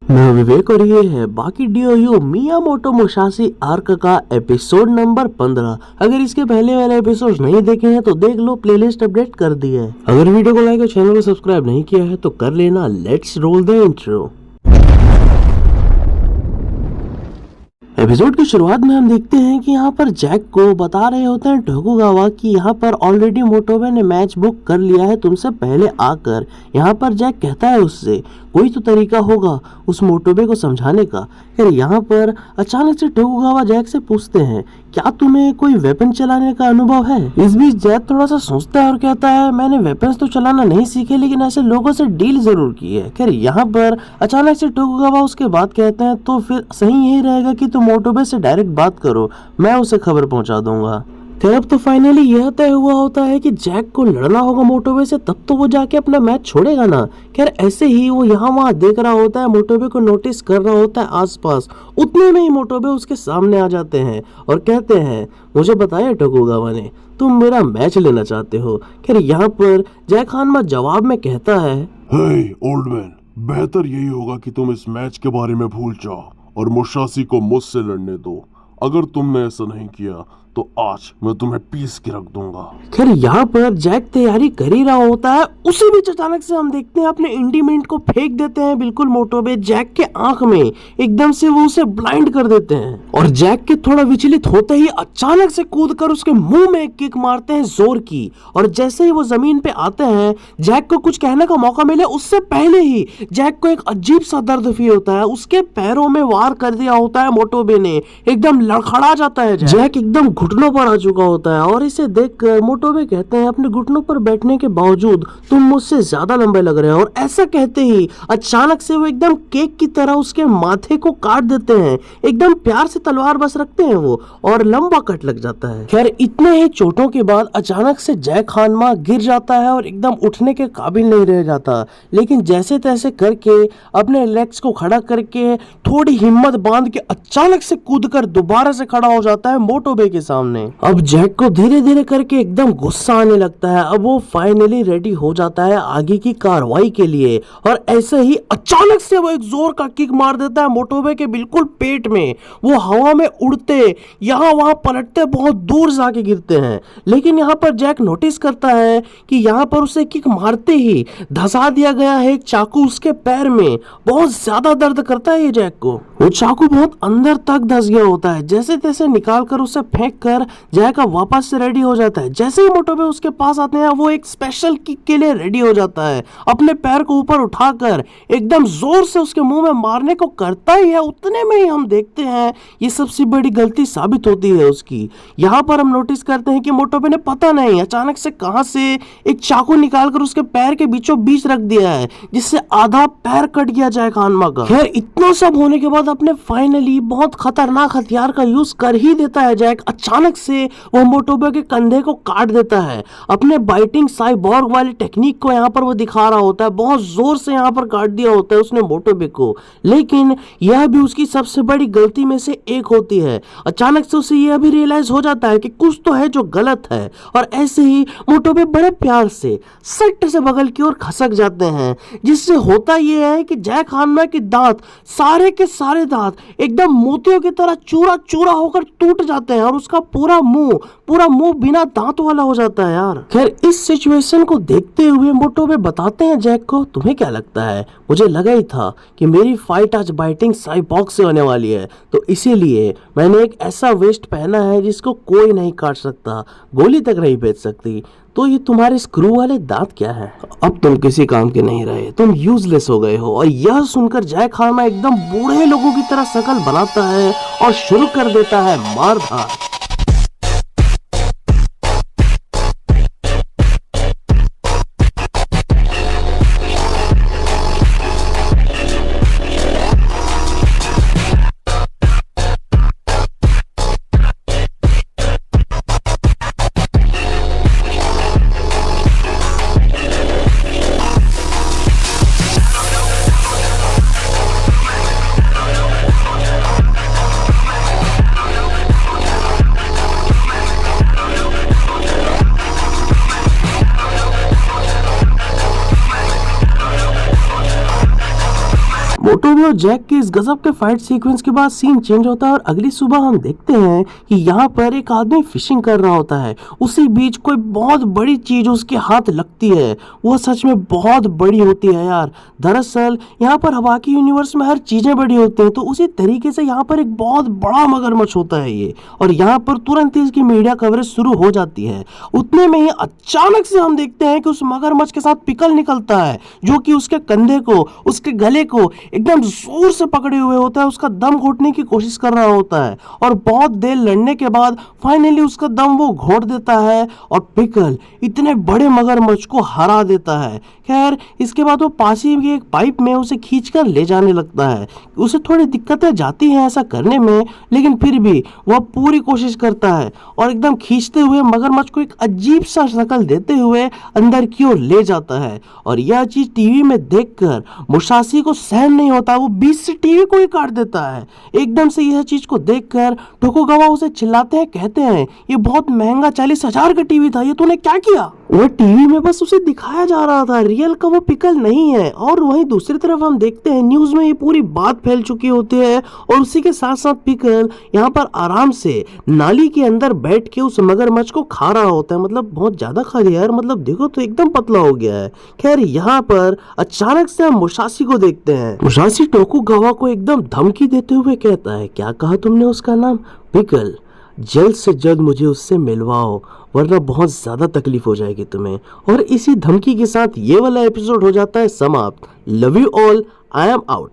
मैं विवेक और ये है बाकी डीओयू मियामोटो मुसाशी आर्क का एपिसोड नंबर 15। अगर इसके पहले वाले एपिसोड नहीं देखे हैं तो देख लो, प्लेलिस्ट अपडेट कर दी है। अगर वीडियो को लाइक और चैनल को सब्सक्राइब नहीं किया है तो कर लेना। Let's roll the intro. Episode की शुरुआत में हम देखते हैं कि यहाँ पर जैक को बता रहे होते हैं टोकुगावा कि यहाँ पर ऑलरेडी मोटोबे ने मैच बुक कर लिया है तुमसे पहले आकर। यहाँ पर जैक कहता है उससे कोई तो तरीका होगा उस मोटोबे को समझाने का। फिर यहाँ पर अचानक से टोकुगावा जैक से पूछते हैं क्या तुम्हें कोई वेपन चलाने का अनुभव है। इस बीच जैक थोड़ा सा सोचता है और कहता है मैंने वेपन्स तो चलाना नहीं सीखे लेकिन ऐसे लोगों से डील जरूर की है। खैर यहाँ पर अचानक से टोकुगावा उसके बाद कहते हैं तो फिर सही यही रहेगा कि तुम मोटोबे से डायरेक्ट बात करो, मैं उसे खबर पहुंचा दूंगा। फिर अब तो फाइनली यह तय हुआ होता है कि जैक को लड़ना होगा मोटोबे से, तब तो वो जाके अपना मैच छोड़ेगा ना। खैर ऐसे ही वो यहाँ वहाँ देख रहा होता है, मोटोबे को नोटिस कर रहा होता है आसपास। उतने में ही मोटोबे उसके सामने आ जाते हैं और कहते हैं मुझे बताया टोकुगावा ने तुम मेरा मैच लेना चाहते हो। खैर यहाँ पर जैक खानमा जवाब में कहता है हे ओल्ड मैन, बेहतर यही होगा कि तुम इस मैच के बारे में भूल जाओ और मुसाशी को मुझसे लड़ने दो। अगर तुमने ऐसा नहीं किया तो आज मैं तुम्हें पीस के रख दूंगा। खैर यहाँ पर जैक तैयारी कर ही रहा होता है, उसी बीच अचानक से हम देखते हैं अपने इंडीमेंट को फेंक देते हैं बिल्कुल मोटोबे जैक के आंख में। एकदम से वो उसे ब्लाइंड कर देते हैं और जैक के थोड़ा विचलित होते ही अचानक से कूदकर उसके मुंह में एक किक मारते हैं जोर की। और जैसे ही वो जमीन पे आते हैं जैक को कुछ कहने का मौका मिले उससे पहले ही जैक को एक अजीब सा दर्द फील होता है। उसके पैरों में वार कर दिया होता है मोटोबे ने, एकदम लड़खड़ा जाता है। जैक एकदम घुटनों पर आ चुका होता है और इसे देखकर मोटोबे कहते हैं अपने घुटनों पर बैठने के बावजूद तुम मुझसे ज्यादा लंबे लग रहे हो। और ऐसा कहते ही अचानक से वो एकदम केक की तरह उसके माथे को काट देते हैं। एकदम प्यार से तलवार बस रखते हैं वो और लंबा कट लग जाता है। खैर इतने ही चोटों के बाद अचानक से जैक खानमा गिर जाता है और एकदम उठने के काबिल नहीं रह जाता। लेकिन जैसे तैसे करके अपने लेग्स को खड़ा करके थोड़ी हिम्मत बांध के अचानक से कूदकर दोबारा से खड़ा हो जाता है मोटोबे के सामने। अब जैक को धीरे धीरे करके एकदम गुस्सा आने लगता है। अब वो फाइनली रेडी हो जाता है आगे की कार्रवाई के लिए और ऐसे ही अचानक से वो एक जोर का किक मार देता है मोटोबे के बिल्कुल पेट में। वो हवा में उड़ते यहाँ वहां पलटते बहुत दूर जाके गिरते हैं। लेकिन यहाँ पर जैक नोटिस करता है कि यहाँ पर उसे किक मारते ही धंसा दिया गया है एक चाकू उसके पैर में। बहुत ज्यादा दर्द करता है ये जैक को। वो चाकू बहुत अंदर तक धंस गया होता है। जैसे तैसे निकाल कर उसे फेंक कर जैक वापस से रेडी हो जाता है। जैसे ही मोटोबे उसके पास आते हैं वो एक स्पेशल किक के लिए रेडी हो जाता है। अपने पैर को ऊपर उठाकर एकदम जोर से उसके मुंह में मारने को करता ही है। उतने में ही हम देखते हैं ये सबसे बड़ी गलती साबित होती है उसकी। यहाँ पर हम नोटिस करते हैं कि मोटोबे ने पता नहीं अचानक से कहां से एक चाकू निकालकर उसके पैर के बीचों बीच रख दिया है जिससे आधा पैर कट गया जैक खानमा का। खैर इतना सब होने के बाद अपने फाइनली बहुत खतरनाक हथियार का यूज कर ही देता है जैक। अचानक से वो मोटोबे के कंधे को काट देता है। अपने बाइटिंग साइबॉर्ग वाली टेक्निक को यहाँ पर वो दिखा रहा होता है। बहुत जोर से यहाँ पर काट दिया होता है उसने मोटोबे को। लेकिन यह भी उसकी सबसे बड़ी गलती में से एक होती है। अचानक से उसे यह भी रियलाइज हो जाता है कि कुछ तो है जो गलत है और ऐसे ही मोटोबे बड़े प्यार से सट से बगल की ओर खसक जाते हैं। जिससे होता यह है कि जैक खानमा के दांत सारे के सारे दांत एकदम मोतियों की तरह चूरा चूरा होकर टूट जाते हैं और उसका पूरा मुंह बिना दांत वाला हो जाता है यार। खैर इस सिचुएशन को देखते हुए मोटोबे बताते हैं जैक को तुम्हें क्या लगता है, मुझे लगा ही था कि मेरी फाइट आज बाइटिंग साइबॉर्ग से होने वाली है तो इसीलिए मैंने एक ऐसा वेस्ट पहना है जिसको कोई नहीं काट सकता, गोली तक नहीं भेज सकती। तो ये तुम्हारे स्क्रू वाले दांत क्या है, अब तुम किसी काम के नहीं रहे, तुम यूजलेस हो गए हो। और यह सुनकर जैक खानमा एकदम बूढ़े लोगों की तरह शकल बनाता है और शुरू कर देता है मारधाड़। मोटोबे और जैक के इस गजब के फाइट सीक्वेंस के बाद सीन चेंज होता है और अगली सुबह हम देखते हैं कि यहाँ पर एक आदमी फिशिंग कर रहा होता है। उसी बीच कोई बहुत बड़ी चीज उसके हाथ लगती है। वह सच में बहुत बड़ी होती है यार। दरअसल यहाँ पर हवा की यूनिवर्स में हर चीजें बड़ी होती हैं, तो उसी तरीके से यहाँ पर एक बहुत बड़ा मगरमच्छ होता है ये। और यहाँ पर तुरंत ही इसकी मीडिया कवरेज शुरू हो जाती है। उतने में ही अचानक से हम देखते हैं कि उस मगरमच्छ के साथ पिकल निकलता है, जो कि उसके कंधे को, उसके गले को एकदम जोर से पकड़े हुए होता है। उसका दम घोटने की कोशिश कर रहा होता है और बहुत देर लड़ने के बाद फाइनली उसका दम वो घोट देता है और पिकल इतने बड़े मगरमच्छ को हरा देता है। खैर इसके बाद वो पास ही की एक पाइप में उसे खींचकर ले जाने लगता है। उसे थोड़ी दिक्कतें जाती हैं ऐसा करने में, लेकिन फिर भी वह पूरी कोशिश करता है और एकदम खींचते हुए मगरमच्छ को एक अजीब सा शक्ल देते हुए अंदर की ओर ले जाता है। और यह चीज टीवी में देखकर मुसाशी को सहन नहीं होता, वो बीच से टीवी को ही काट देता है। एकदम से यह चीज को देखकर टोकुगावा उसे चिल्लाते हैं, कहते हैं ये बहुत महंगा 40,000 का टीवी था, ये तूने क्या किया? वह टीवी में बस उसे दिखाया जा रहा था, रियल का वो पिकल नहीं है। और वहीं दूसरी तरफ हम देखते हैं न्यूज में ये पूरी बात फैल चुकी होती है और उसी के साथ साथ पिकल यहाँ पर आराम से नाली के अंदर बैठ के उस मगरमच्छ को खा रहा होता है। मतलब बहुत ज्यादा खा लिया यार, मतलब देखो तो एकदम पतला हो गया है। खैर यहाँ पर अचानक से हम मुसाशी को देखते हैं। मुसाशी टोकुगावा को एकदम धमकी देते हुए कहता है, क्या कहा तुमने उसका नाम? पिकल। जल्द से जल्द मुझे उससे मिलवाओ, वरना बहुत ज्यादा तकलीफ हो जाएगी तुम्हें। और इसी धमकी के साथ ये वाला एपिसोड हो जाता है समाप्त। Love you all, I am out.